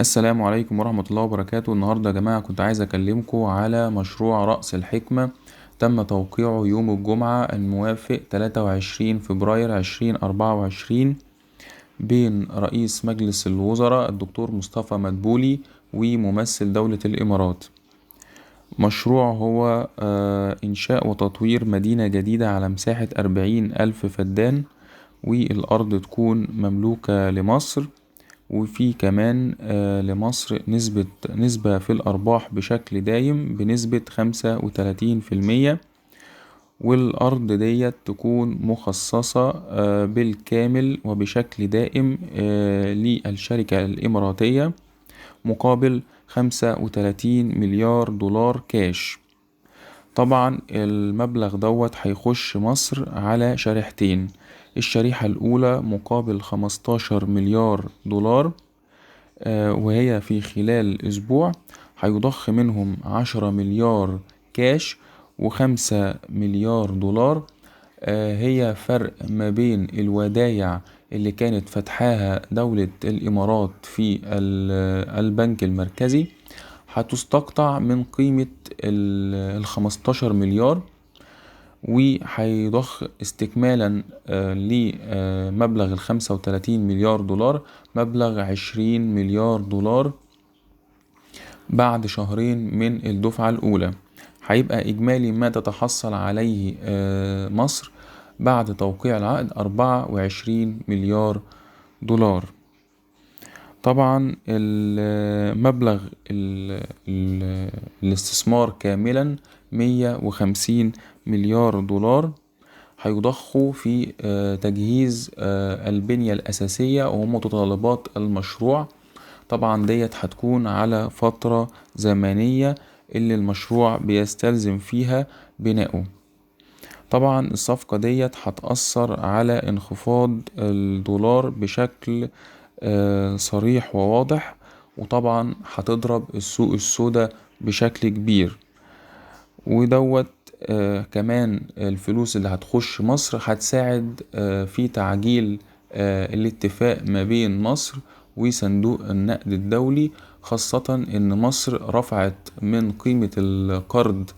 السلام عليكم ورحمة الله وبركاته. النهاردة يا جماعة كنت عايز أكلمكم على مشروع رأس الحكمة. تم توقيعه يوم الجمعة الموافق 23 فبراير 2024 بين رئيس مجلس الوزراء الدكتور مصطفى مدبولي وممثل دولة الإمارات. مشروع هو إنشاء وتطوير مدينة جديدة على مساحة 40,000 فدان، والأرض تكون مملوكة لمصر، وفي كمان لمصر نسبة في الأرباح بشكل دايم بنسبة 35%، والأرض ديت تكون مخصصة بالكامل وبشكل دائم للشركة الإماراتية مقابل 35 مليار دولار كاش. طبعا المبلغ دوت هيخش مصر على شريحتين. الشريحة الأولى مقابل 15 مليار دولار، وهي في خلال أسبوع هيضخ منهم 10 مليار كاش و5 مليار دولار. هي فرق ما بين الودايع اللي كانت فتحاها دولة الإمارات في البنك المركزي، هتستقطع من قيمة 15 مليار، وهيضخ استكمالا لمبلغ 35 مليار دولار مبلغ 20 مليار دولار بعد شهرين من الدفعة الأولى. هيبقى إجمالي ما تتحصل عليه مصر بعد توقيع العقد 24 مليار دولار. طبعا المبلغ الاستثمار كاملا 150 مليار دولار، هيضخوا في تجهيز البنية الأساسية ومتطلبات المشروع. طبعا ديت هتكون على فترة زمنية اللي المشروع بيستلزم فيها بناؤه. طبعا الصفقة ديت هتأثر على انخفاض الدولار بشكل صريح وواضح، وطبعا هتضرب السوق السوداء بشكل كبير. ودوت كمان الفلوس اللي هتخش مصر هتساعد في تعجيل الاتفاق ما بين مصر وصندوق النقد الدولي، خاصة ان مصر رفعت من قيمة القرض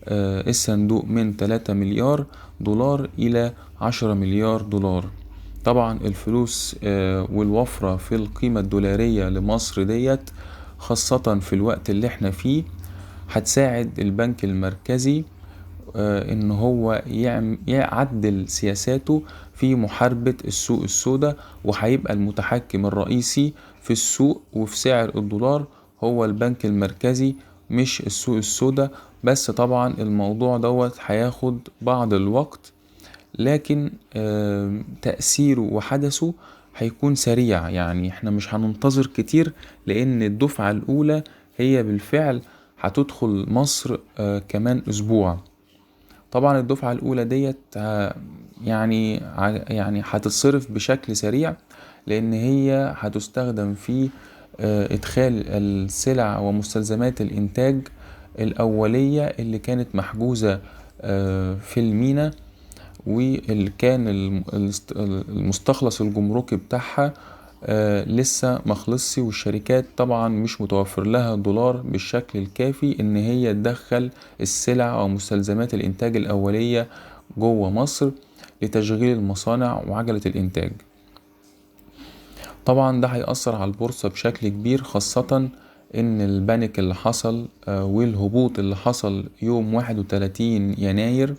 الصندوق من 3 مليار دولار الى 10 مليار دولار. طبعا الفلوس والوفرة في القيمة الدولارية لمصر ديت، خاصة في الوقت اللي احنا فيه، هتساعد البنك المركزي ان هو يعدل سياساته في محاربة السوق السوداء، وهيبقى المتحكم الرئيسي في السوق وفي سعر الدولار هو البنك المركزي مش السوق السوداء. بس طبعا الموضوع دوت هياخد بعض الوقت، لكن تأثيره وحدثه هيكون سريع. يعني احنا مش هننتظر كتير، لان الدفعة الاولى هي بالفعل هتدخل مصر كمان اسبوع. طبعا الدفعة الاولى ديت يعني هتتصرف بشكل سريع، لان هي هتستخدم في ادخال السلع ومستلزمات الانتاج الاولية اللي كانت محجوزة في المينا، واللي كان المستخلص الجمركي بتاعها لسه مخلصش، والشركات طبعا مش متوفر لها دولار بالشكل الكافي ان هي تدخل السلع او مستلزمات الانتاج الاولية جوه مصر لتشغيل المصانع وعجلة الانتاج. طبعا ده هيأثر على البورصة بشكل كبير، خاصة ان البانيك اللي حصل والهبوط اللي حصل يوم 31 يناير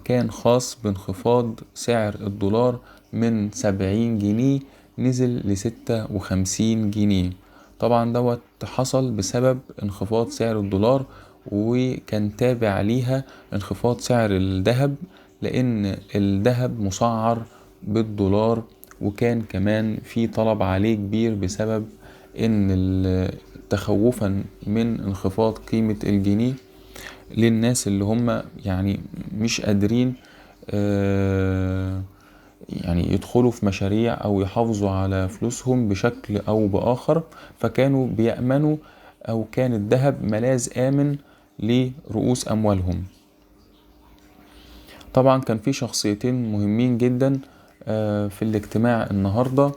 كان خاص بانخفاض سعر الدولار من 70 جنيه نزل ل56 جنيه. طبعا دوت حصل بسبب انخفاض سعر الدولار، وكان تابع ليها انخفاض سعر الذهب، لان الذهب مسعر بالدولار، وكان كمان في طلب عليه كبير بسبب ان تخوفا من انخفاض قيمة الجنيه للناس اللي هم يعني مش قادرين يعني يدخلوا في مشاريع او يحافظوا على فلوسهم بشكل او باخر، فكانوا بيأمنوا او كان الذهب ملاذ آمن لرؤوس اموالهم. طبعا كان في شخصيتين مهمين جدا في الاجتماع النهاردة.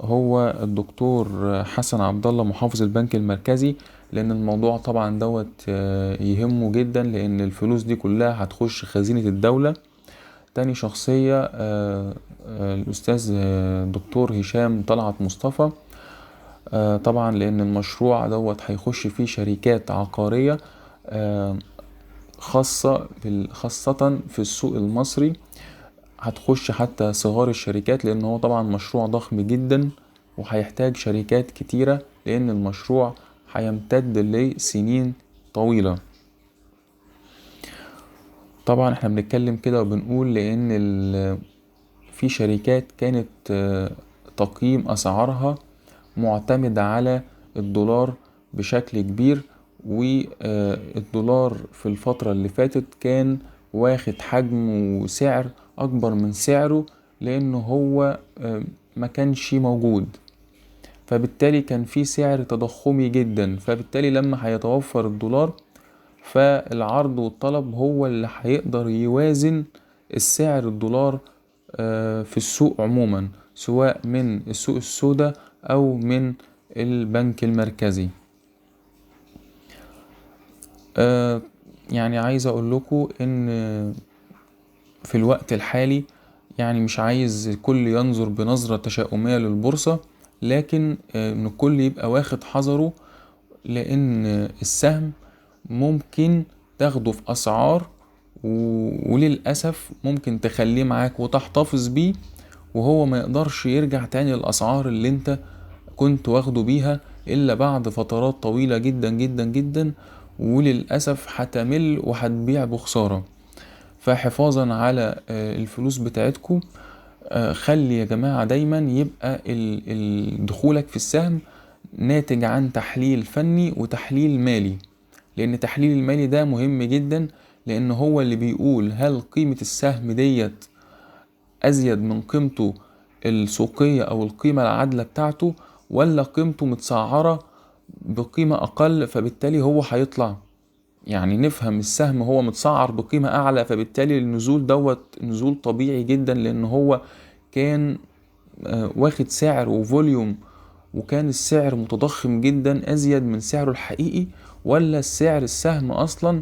هو الدكتور حسن عبد الله محافظ البنك المركزي، لان الموضوع طبعا يهمه جدا، لان الفلوس دي كلها هتخش خزينة الدولة. تاني شخصية الأستاذ دكتور هشام طلعت مصطفى، طبعا لأن المشروع هيخش فيه شركات عقارية خاصة في السوق المصري، هتخش حتى صغار الشركات، لأن هو طبعا مشروع ضخم جدا وهيحتاج شركات كتيرة، لأن المشروع هيمتد لسنين طويلة. طبعا احنا بنتكلم كده وبنقول لأن في شركات كانت تقييم أسعارها معتمد على الدولار بشكل كبير، والدولار في الفترة اللي فاتت كان واخد حجم وسعر أكبر من سعره، لأنه هو ما كانش موجود، فبالتالي كان في سعر تضخمي جدا. فبالتالي لما هيتوفر الدولار، فالعرض والطلب هو اللي هيقدر يوازن السعر الدولار في السوق عموما، سواء من السوق السوداء أو من البنك المركزي. يعني عايز أقول لكم إن في الوقت الحالي، يعني مش عايز الكل ينظر بنظرة تشاؤمية للبورصة، لكن إن الكل يبقى واخد حذره، لأن السهم ممكن تاخده في أسعار وللأسف ممكن تخليه معاك وتحتفظ بيه، وهو ما يقدرش يرجع تاني للأسعار اللي انت كنت واخده بيها إلا بعد فترات طويلة جدا جدا جدا، وللأسف هتمل وهتبيع بخسارة. فحفاظا على الفلوس بتاعتكم، خلي يا جماعة دايما يبقى دخولك في السهم ناتج عن تحليل فني وتحليل مالي، لأن تحليل المالي ده مهم جدا، لأن هو اللي بيقول هل قيمة السهم ديت أزيد من قيمته السوقية أو القيمة العادلة بتاعته، ولا قيمته متسعرة بقيمة أقل فبالتالي هو هيطلع. يعني نفهم السهم هو متسعر بقيمة أعلى، فبالتالي النزول نزول طبيعي جدا، لأن هو كان واخد سعر وفوليوم، وكان السعر متضخم جدا أزيد من سعره الحقيقي، ولا السعر السهم أصلا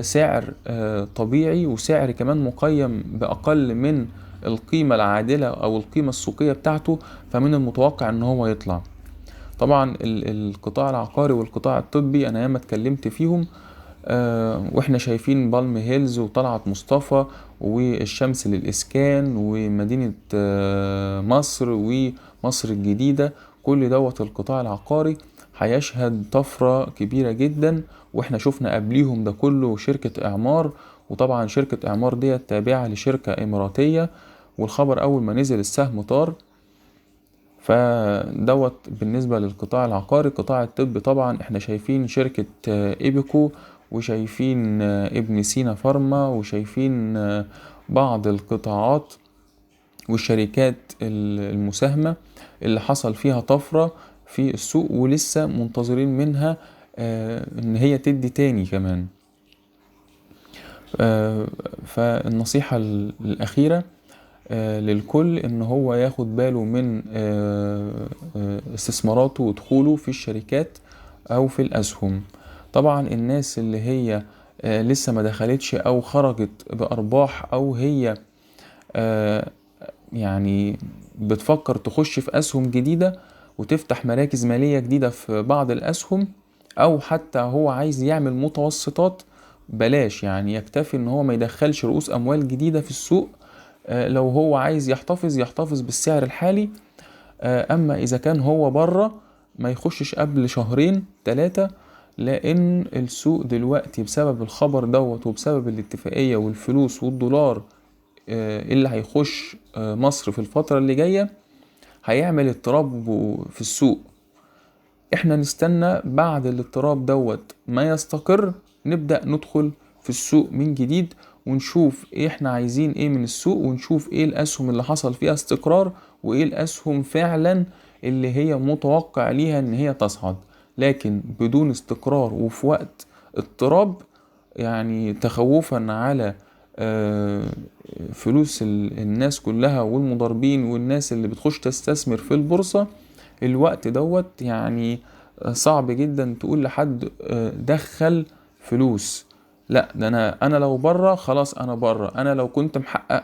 سعر طبيعي، وسعر كمان مقيم بأقل من القيمة العادلة أو القيمة السوقية بتاعته، فمن المتوقع أن هو يطلع. طبعا القطاع العقاري والقطاع الطبي أنا ياما اتكلمت فيهم، واحنا شايفين بالم هيلز وطلعت مصطفى والشمس للإسكان ومدينة مصر ومصر الجديدة، كل القطاع العقاري هيشهد طفرة كبيرة جدا. واحنا شفنا قبليهم ده كله شركة إعمار، وطبعا شركة إعمار دي تابعة لشركة إماراتية، والخبر أول ما نزل السهم طار. بالنسبة للقطاع العقاري. القطاع الطبي طبعا احنا شايفين شركة إيبيكو، وشايفين ابن سينا فارما، وشايفين بعض القطاعات والشركات المساهمة اللي حصل فيها طفرة في السوق، ولسه منتظرين منها ان هي تدي تاني كمان. فالنصيحة الأخيرة للكل ان هو ياخد باله من استثماراته ودخوله في الشركات او في الاسهم. طبعا الناس اللي هي لسه ما دخلتش او خرجت بارباح، او هي يعني بتفكر تخش في اسهم جديدة وتفتح مراكز مالية جديدة في بعض الاسهم، او حتى هو عايز يعمل متوسطات، بلاش يعني يكتفي ان هو ما يدخلش رؤوس اموال جديدة في السوق. لو هو عايز يحتفظ بالسعر الحالي. اما اذا كان هو بره، ما يخشش قبل 2-3 لان السوق دلوقتي بسبب الخبر وبسبب الاتفاقية والفلوس والدولار اللي هيخش مصر في الفترة اللي جاية، هيعمل اضطراب في السوق. احنا نستنى بعد الاضطراب ما يستقر، نبدأ ندخل في السوق من جديد، ونشوف احنا عايزين ايه من السوق، ونشوف ايه الاسهم اللي حصل فيها استقرار، وايه الاسهم فعلا اللي هي متوقع ليها ان هي تصعد. لكن بدون استقرار وفي وقت اضطراب، يعني تخوفا على فلوس الناس كلها والمضاربين والناس اللي بتخش تستثمر في البورصة، الوقت دوت يعني صعب جدا تقول لحد دخل فلوس. لا، ده انا لو بره خلاص، انا بره. انا لو كنت محقق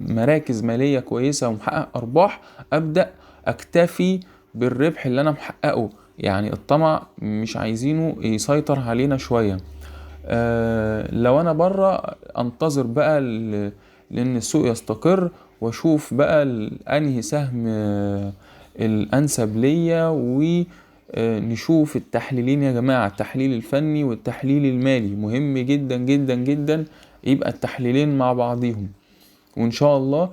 مراكز مالية كويسة ومحقق ارباح، ابدأ اكتفي بالربح اللي انا محققه. يعني الطمع مش عايزينه يسيطر علينا شوية. لو انا بره انتظر بقى لان السوق يستقر، واشوف بقى انهي سهم الانسب ليا. ونشوف التحليلين يا جماعة، التحليل الفني والتحليل المالي مهم جدا جدا جدا، يبقى التحليلين مع بعضيهم. وان شاء الله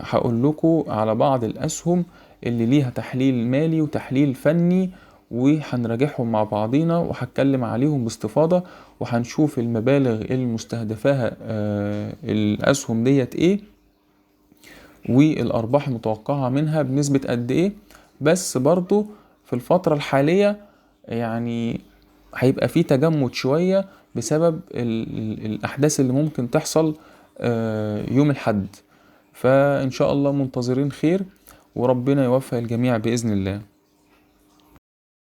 هقول لكم على بعض الاسهم اللي ليها تحليل مالي وتحليل فني، وهنراجعهم مع بعضينا وهتكلم عليهم باستفاضة، وهنشوف المبالغ المستهدفاها الاسهم ديت ايه، والارباح المتوقعة منها بنسبة قد ايه. بس برضو في الفترة الحالية يعني هيبقى فيه تجمد شوية بسبب الأحداث اللي ممكن تحصل يوم الحد. فإن شاء الله منتظرين خير، وربنا يوفق الجميع بإذن الله.